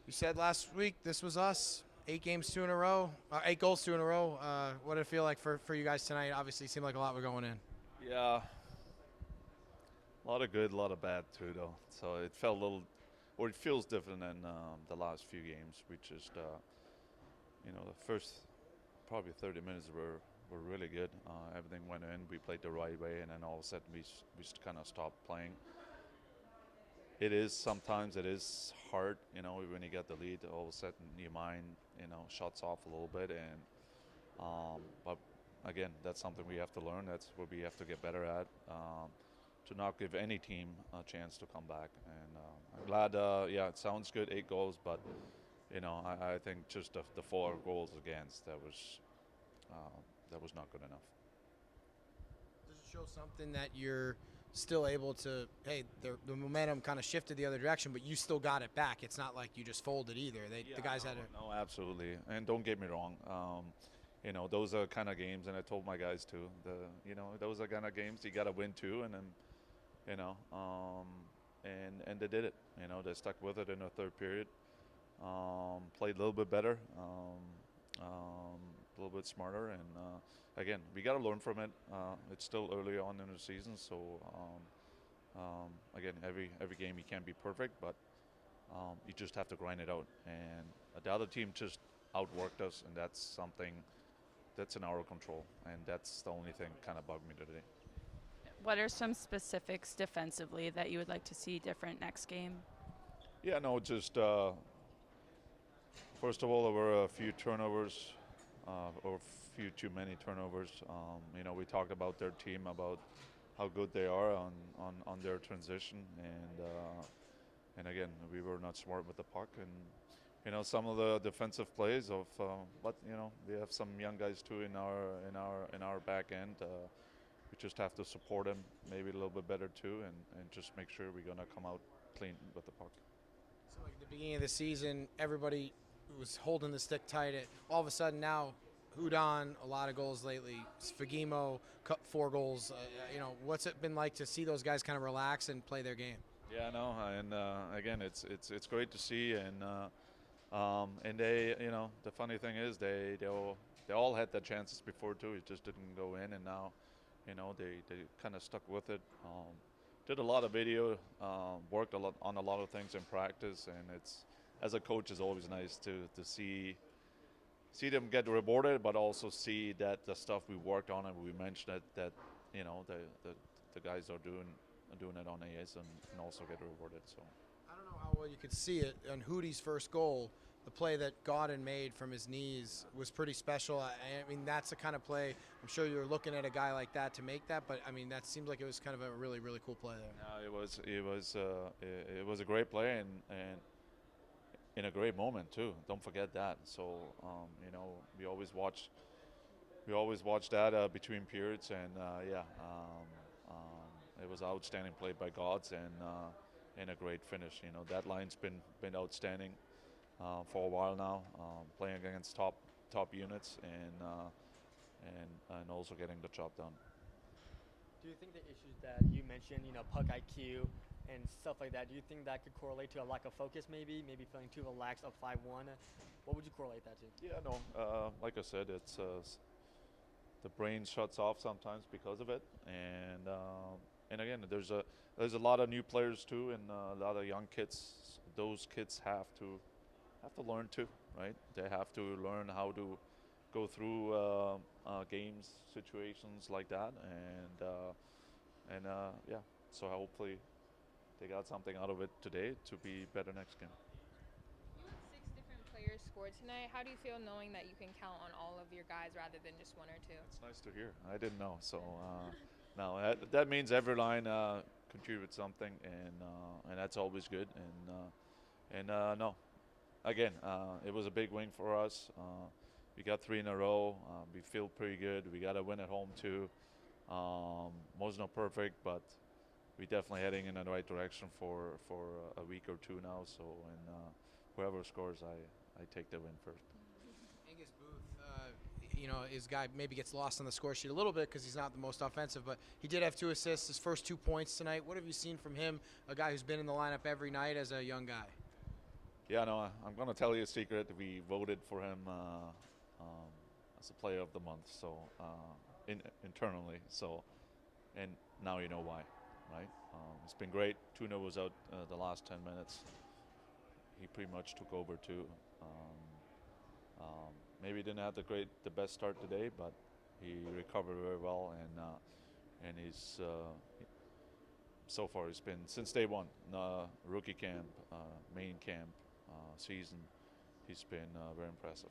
You said last week this was us. 8 games, 2 in a row. 8 goals, 2 in a row. What did it feel like for you guys tonight? Obviously, it seemed like a lot were going in. Yeah, a lot of good, a lot of bad too, though. So it felt a little, or it feels different than the last few games. We just, the first probably 30 minutes were really good. Everything went in. We played the right way, and then all of a sudden we just kind of stopped playing. Sometimes it is hard, when you get the lead. All of a sudden your mind, shuts off a little bit, and but again, that's something we have to learn. That's what we have to get better at. To not give any team a chance to come back. And I'm glad, it sounds good, 8 goals, but I think just the 4 goals against that was not good enough. Does it show something that you're still able to? Hey, the momentum kind of shifted the other direction, but you still got it back. It's not like you just folded either. The guys had it. No, absolutely, and don't get me wrong. Those are kind of games, and I told my guys too. Those are kind of games you got to win too, and then and they did it. They stuck with it in the third period. Played a little bit better, a little bit smarter, and again, we got to learn from it. It's still early on in the season, so again, every game you can't be perfect, but you just have to grind it out. And the other team just outworked us, and that's something that's in our control, and that's the only thing kind of bugged me today. What are some specifics defensively that you would like to see different next game? Yeah, no, just first of all, there were a few turnovers, or a few too many turnovers. We talked about their team, about how good they are on their transition, and again, we were not smart with the puck, and some of the defensive plays but we have some young guys too in our back end. We just have to support them maybe a little bit better too, and just make sure we're gonna come out clean with the puck. So like at the beginning of the season, everybody was holding the stick tight. All of a sudden now, Hudon, a lot of goals lately. Sfagimo, 4 goals. What's it been like to see those guys kind of relax and play their game? Yeah, no, and again, it's great to see, and they, the funny thing is they all had their chances before too. It just didn't go in, and now, they kind of stuck with it. Did a lot of video, worked on a lot of things in practice, and it's, as a coach, it's always nice to see them get rewarded, but also see that the stuff we worked on and we mentioned that the guys are doing it on AS and also get rewarded. So I don't know how well you could see it on Hootie's first goal. The play that Godin made from his knees was pretty special. I mean, that's the kind of play, I'm sure you're looking at a guy like that to make that, but I mean, that seemed like it was kind of a really, really cool play there. No, it was a great play, and in a great moment too. Don't forget that. So we always watch that between periods, and it was outstanding play by Gods, and a great finish. That line's been outstanding for a while now, playing against top units, and also getting the job done. Do you think the issues that you mentioned, puck IQ and stuff like that, do you think that could correlate to a lack of focus maybe feeling too relaxed up 5-1? What would you correlate that to? Yeah, no, like I said, it's the brain shuts off sometimes because of it, and again, there's a lot of new players too, and a lot of young kids. Those kids have to learn too, right? They have to learn how to go through games, situations like that, and so hopefully they got something out of it today to be better next game. You had 6 different players score tonight. How do you feel knowing that you can count on all of your guys rather than just 1 or 2? It's nice to hear. I didn't know, so no, that means every line contributes something, and that's always good. And no, again, it was a big win for us. We got 3 in a row. We feel pretty good. We got to win at home too. Was not perfect, but we definitely heading in the right direction for a week or 2 now. So, and whoever scores, I take the win first. Angus Booth, his guy maybe gets lost on the score sheet a little bit because he's not the most offensive, but he did have 2 assists, his first 2 points tonight. What have you seen from him, a guy who's been in the lineup every night as a young guy? Yeah, no, I'm going to tell you a secret. We voted for him as a player of the month, so internally. So, and now you know why, right? It's been great. Tuna was out the last 10 minutes. He pretty much took over too. Maybe didn't have the best start today, but he recovered very well, and he's so far he's been since day one, rookie camp, main camp, season. He's been very impressive.